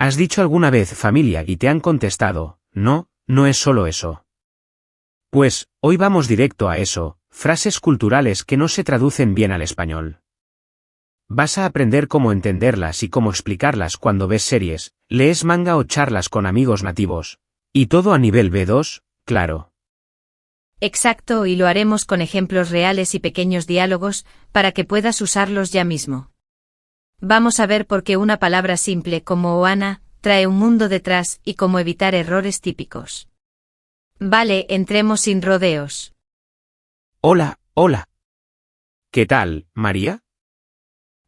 ¿Has dicho alguna vez familia y te han contestado, no, no es solo eso? Pues, hoy vamos directo a eso, frases culturales que no se traducen bien al español. Vas a aprender cómo entenderlas y cómo explicarlas cuando ves series, lees manga o charlas con amigos nativos. Y todo a nivel B2, claro. Exacto, y lo haremos con ejemplos reales y pequeños diálogos, para que puedas usarlos ya mismo. Vamos a ver por qué una palabra simple como Ohana trae un mundo detrás y cómo evitar errores típicos. Vale, entremos sin rodeos. Hola, hola. ¿Qué tal, María?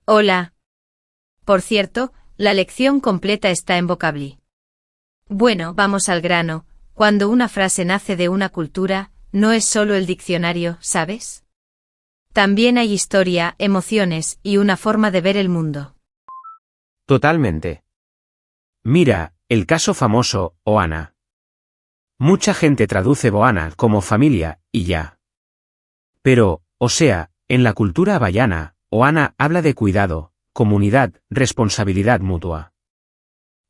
Hola. Por cierto, la lección completa está en Vocably. Bueno, vamos al grano. Cuando una frase nace de una cultura, no es solo el diccionario, ¿sabes? También hay historia, emociones y una forma de ver el mundo. Totalmente. Mira, el caso famoso, Ohana. Mucha gente traduce Boana como familia, y ya. Pero, o sea, en la cultura havaiana, Ohana habla de cuidado, comunidad, responsabilidad mutua.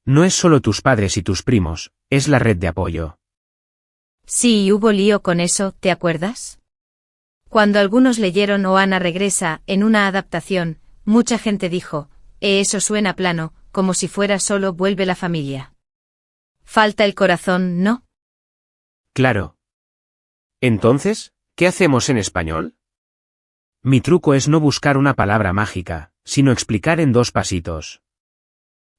No es solo tus padres y tus primos, es la red de apoyo. Sí, hubo lío con eso, ¿te acuerdas? Cuando algunos leyeron Ohana regresa, en una adaptación, mucha gente dijo, eso suena plano, como si fuera solo vuelve la familia. Falta el corazón, ¿no? Claro. Entonces, ¿qué hacemos en español? Mi truco es no buscar una palabra mágica, sino explicar en 2 pasitos.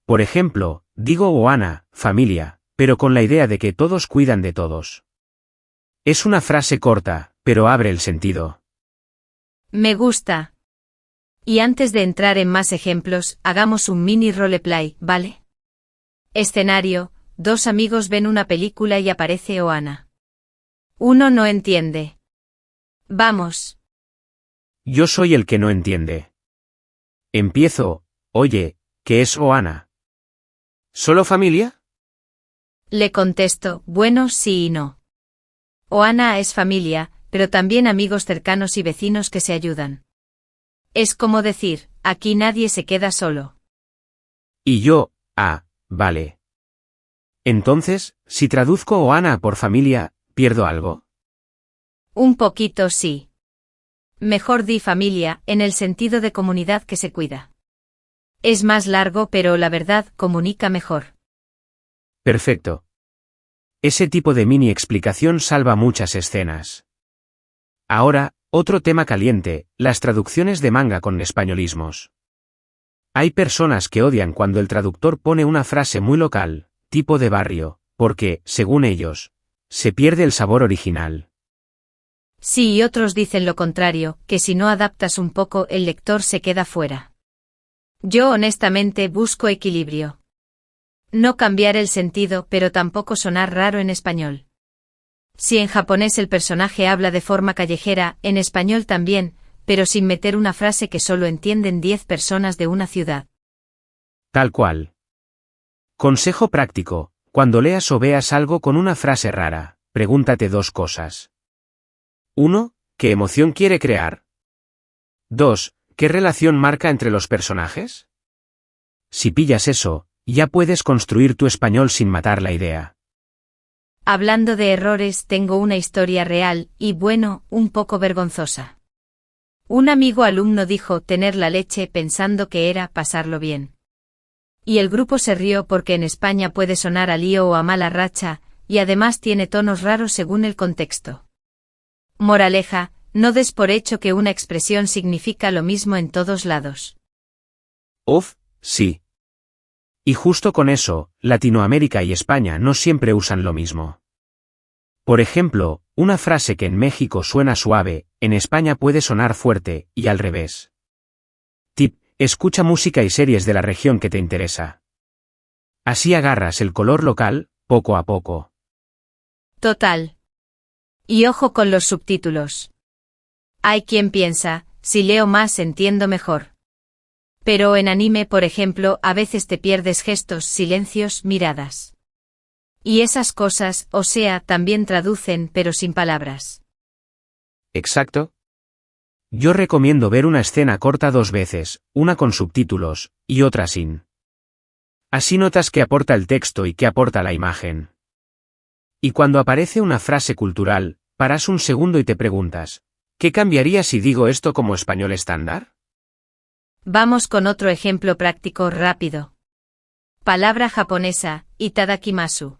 Por ejemplo, digo Ohana, familia, pero con la idea de que todos cuidan de todos. Es una frase corta, pero abre el sentido. Me gusta. Y antes de entrar en más ejemplos, hagamos un mini roleplay, ¿vale? Escenario: 2 amigos ven una película y aparece Ohana. Uno no entiende. Vamos. Yo soy el que no entiende. Empiezo, oye, ¿qué es Ohana? ¿Solo familia? Le contesto, bueno, sí y no. Ohana es familia, pero también amigos cercanos y vecinos que se ayudan. Es como decir, aquí nadie se queda solo. Y yo, vale. Entonces, si traduzco Ohana por familia, ¿pierdo algo? Un poquito sí. Mejor di familia, en el sentido de comunidad que se cuida. Es más largo, pero la verdad comunica mejor. Perfecto. Ese tipo de mini explicación salva muchas escenas. Ahora, otro tema caliente, las traducciones de manga con españolismos. Hay personas que odian cuando el traductor pone una frase muy local, tipo de barrio, porque, según ellos, se pierde el sabor original. Sí, y otros dicen lo contrario, que si no adaptas un poco el lector se queda fuera. Yo honestamente busco equilibrio. No cambiar el sentido, pero tampoco sonar raro en español. Si en japonés el personaje habla de forma callejera, en español también, pero sin meter una frase que solo entienden 10 personas de una ciudad. Tal cual. Consejo práctico: cuando leas o veas algo con una frase rara, pregúntate 2 cosas. 1. ¿Qué emoción quiere crear? 2. ¿Qué relación marca entre los personajes? Si pillas eso, ya puedes construir tu español sin matar la idea. Hablando de errores, tengo una historia real, y bueno, un poco vergonzosa. Un amigo alumno dijo tener la leche pensando que era pasarlo bien. Y el grupo se rió porque en España puede sonar a lío o a mala racha, y además tiene tonos raros según el contexto. Moraleja: no des por hecho que una expresión significa lo mismo en todos lados. Sí. Y justo con eso, Latinoamérica y España no siempre usan lo mismo. Por ejemplo, una frase que en México suena suave, en España puede sonar fuerte, y al revés. Tip: escucha música y series de la región que te interesa. Así agarras el color local, poco a poco. Total. Y ojo con los subtítulos. Hay quien piensa, si leo más entiendo mejor. Pero en anime, por ejemplo, a veces te pierdes gestos, silencios, miradas. Y esas cosas, o sea, también traducen, pero sin palabras. Exacto. Yo recomiendo ver una escena corta 2 veces, una con subtítulos, y otra sin. Así notas qué aporta el texto y qué aporta la imagen. Y cuando aparece una frase cultural, paras un segundo y te preguntas, ¿qué cambiaría si digo esto como español estándar? Vamos con otro ejemplo práctico rápido. Palabra japonesa, itadakimasu.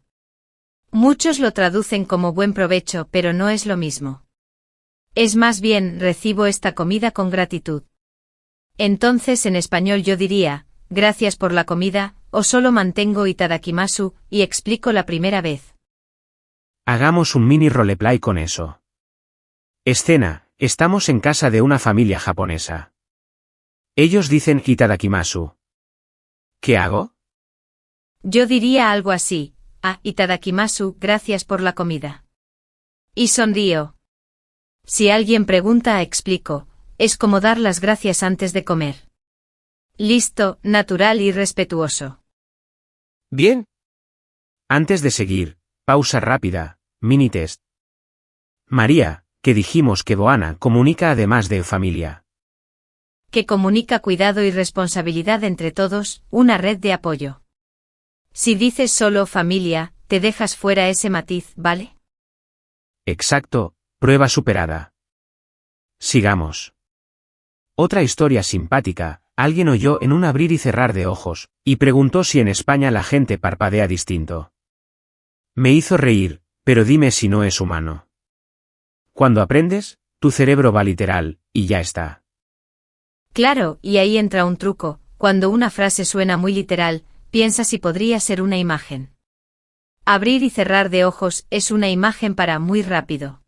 Muchos lo traducen como buen provecho, pero no es lo mismo. Es más bien, recibo esta comida con gratitud. Entonces en español yo diría, gracias por la comida, o solo mantengo itadakimasu, y explico la primera vez. Hagamos un mini roleplay con eso. Escena, estamos en casa de una familia japonesa. Ellos dicen itadakimasu. ¿Qué hago? Yo diría algo así, itadakimasu, gracias por la comida. Y sonrío. Si alguien pregunta, explico, es como dar las gracias antes de comer. Listo, natural y respetuoso. Bien. Antes de seguir, pausa rápida, mini test. María, que dijimos que Boana comunica además de familia. Que comunica cuidado y responsabilidad entre todos, una red de apoyo. Si dices solo familia, te dejas fuera ese matiz, ¿vale? Exacto, prueba superada. Sigamos. Otra historia simpática, alguien oyó en un abrir y cerrar de ojos, y preguntó si en España la gente parpadea distinto. Me hizo reír, pero dime si no es humano. Cuando aprendes, tu cerebro va literal, y ya está. Claro, y ahí entra un truco, cuando una frase suena muy literal, piensa si podría ser una imagen. Abrir y cerrar de ojos es una imagen para muy rápido.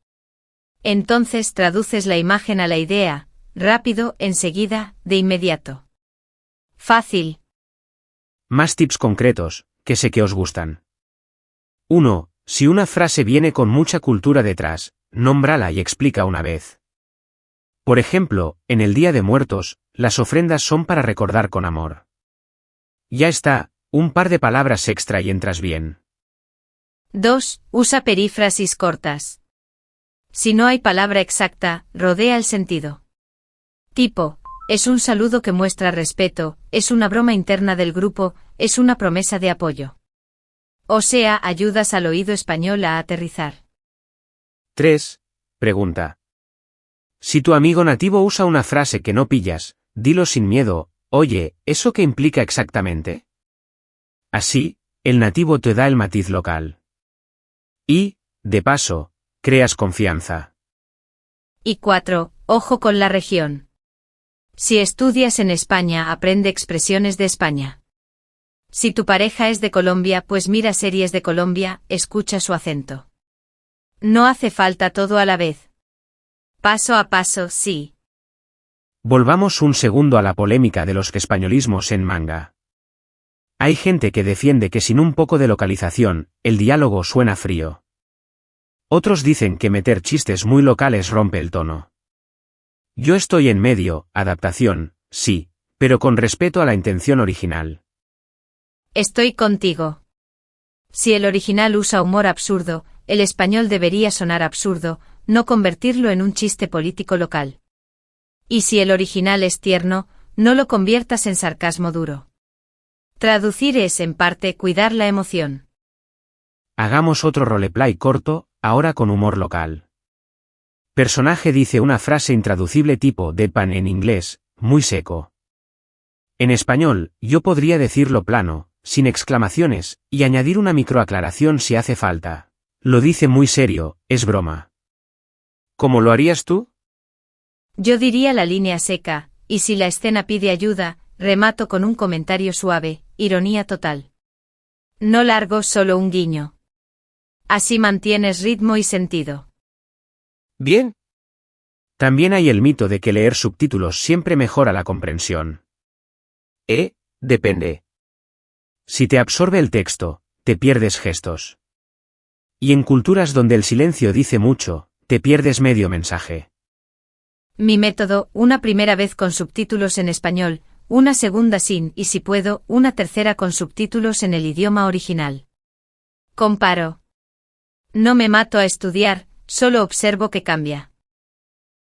Entonces traduces la imagen a la idea, rápido, enseguida, de inmediato. Fácil. Más tips concretos, que sé que os gustan. 1. Si una frase viene con mucha cultura detrás, nómbrala y explica una vez. Por ejemplo, en el Día de Muertos, las ofrendas son para recordar con amor. Ya está, un par de palabras extra y entras bien. 2. Usa perífrasis cortas. Si no hay palabra exacta, rodea el sentido. Tipo, es un saludo que muestra respeto, es una broma interna del grupo, es una promesa de apoyo. O sea, ayudas al oído español a aterrizar. 3. Pregunta. Si tu amigo nativo usa una frase que no pillas, dilo sin miedo, oye, ¿eso qué implica exactamente? Así, el nativo te da el matiz local. Y, de paso, creas confianza. Y 4. Ojo con la región. Si estudias en España, aprende expresiones de España. Si tu pareja es de Colombia, pues mira series de Colombia, escucha su acento. No hace falta todo a la vez. Paso a paso, sí. Volvamos un segundo a la polémica de los españolismos en manga. Hay gente que defiende que sin un poco de localización, el diálogo suena frío. Otros dicen que meter chistes muy locales rompe el tono. Yo estoy en medio, adaptación, sí, pero con respeto a la intención original. Estoy contigo. Si el original usa humor absurdo, el español debería sonar absurdo, no convertirlo en un chiste político local. Y si el original es tierno, no lo conviertas en sarcasmo duro. Traducir es, en parte, cuidar la emoción. Hagamos otro roleplay corto, ahora con humor local. Personaje dice una frase intraducible tipo deadpan en inglés, muy seco. En español, yo podría decirlo plano, sin exclamaciones, y añadir una microaclaración si hace falta. Lo dice muy serio, es broma. ¿Cómo lo harías tú? Yo diría la línea seca, y si la escena pide ayuda, remato con un comentario suave, ironía total. No largo, solo un guiño. Así mantienes ritmo y sentido. Bien. También hay el mito de que leer subtítulos siempre mejora la comprensión. Depende. Si te absorbe el texto, te pierdes gestos. Y en culturas donde el silencio dice mucho, te pierdes medio mensaje. Mi método, una primera vez con subtítulos en español, una segunda sin y si puedo, una tercera con subtítulos en el idioma original. Comparo. No me mato a estudiar, solo observo que cambia.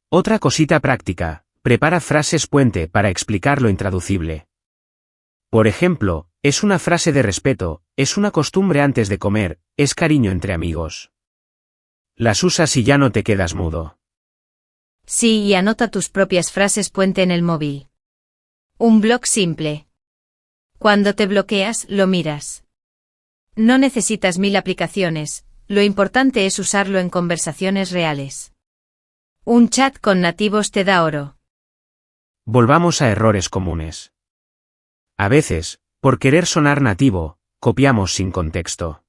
Otra cosita práctica, prepara frases puente para explicar lo intraducible. Por ejemplo, Es una frase de respeto, es una costumbre antes de comer, es cariño entre amigos. Las usas y ya no te quedas mudo. Sí, y anota tus propias frases puente en el móvil. Un blog simple. Cuando te bloqueas, lo miras. No necesitas 1000 aplicaciones, lo importante es usarlo en conversaciones reales. Un chat con nativos te da oro. Volvamos a errores comunes. A veces, por querer sonar nativo, copiamos sin contexto.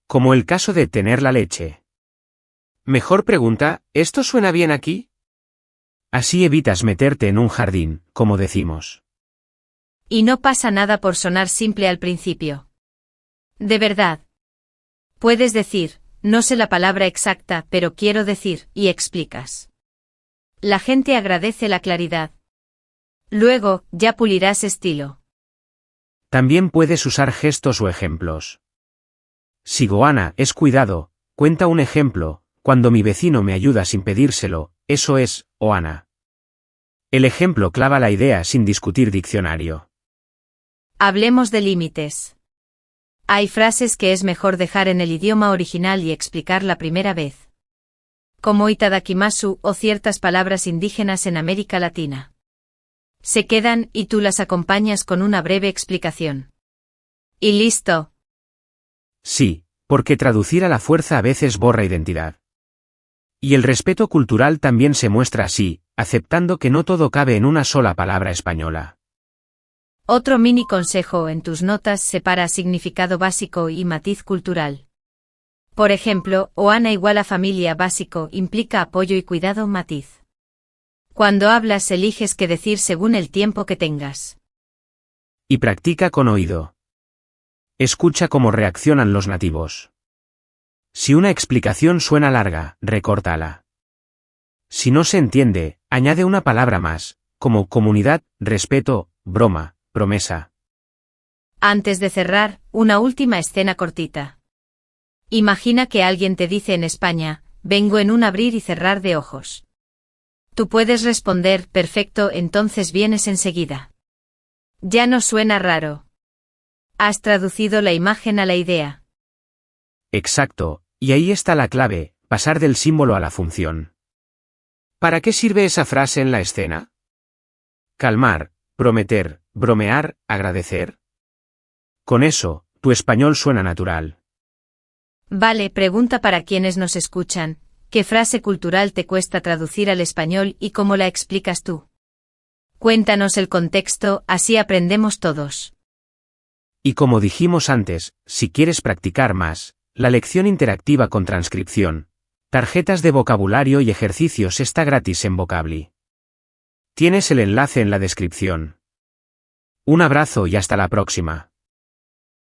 Como el caso de tener la leche. Mejor pregunta, ¿esto suena bien aquí? Así evitas meterte en un jardín, como decimos. Y no pasa nada por sonar simple al principio. De verdad. Puedes decir, no sé la palabra exacta, pero quiero decir, y explicas. La gente agradece la claridad. Luego, ya pulirás estilo. También puedes usar gestos o ejemplos. Si Goana es cuidado, cuenta un ejemplo, cuando mi vecino me ayuda sin pedírselo, eso es, Oana. El ejemplo clava la idea sin discutir diccionario. Hablemos de límites. Hay frases que es mejor dejar en el idioma original y explicar la primera vez. Como itadakimasu o ciertas palabras indígenas en América Latina. Se quedan y tú las acompañas con una breve explicación. Y listo. Sí, porque traducir a la fuerza a veces borra identidad. Y el respeto cultural también se muestra así, aceptando que no todo cabe en una sola palabra española. Otro mini consejo en tus notas separa significado básico y matiz cultural. Por ejemplo, Oana igual a familia básico implica apoyo y cuidado matiz. Cuando hablas eliges qué decir según el tiempo que tengas. Y practica con oído. Escucha cómo reaccionan los nativos. Si una explicación suena larga, recórtala. Si no se entiende, añade una palabra más, como comunidad, respeto, broma, promesa. Antes de cerrar, una última escena cortita. Imagina que alguien te dice en España, vengo en un abrir y cerrar de ojos. Tú puedes responder, perfecto, entonces vienes enseguida. Ya no suena raro. Has traducido la imagen a la idea. Exacto, y ahí está la clave, pasar del símbolo a la función. ¿Para qué sirve esa frase en la escena? Calmar, prometer, bromear, agradecer. Con eso, tu español suena natural. Vale, pregunta para quienes nos escuchan, ¿qué frase cultural te cuesta traducir al español y cómo la explicas tú? Cuéntanos el contexto, así aprendemos todos. Y como dijimos antes, si quieres practicar más, la lección interactiva con transcripción, tarjetas de vocabulario y ejercicios está gratis en Vocably. Tienes el enlace en la descripción. Un abrazo y hasta la próxima.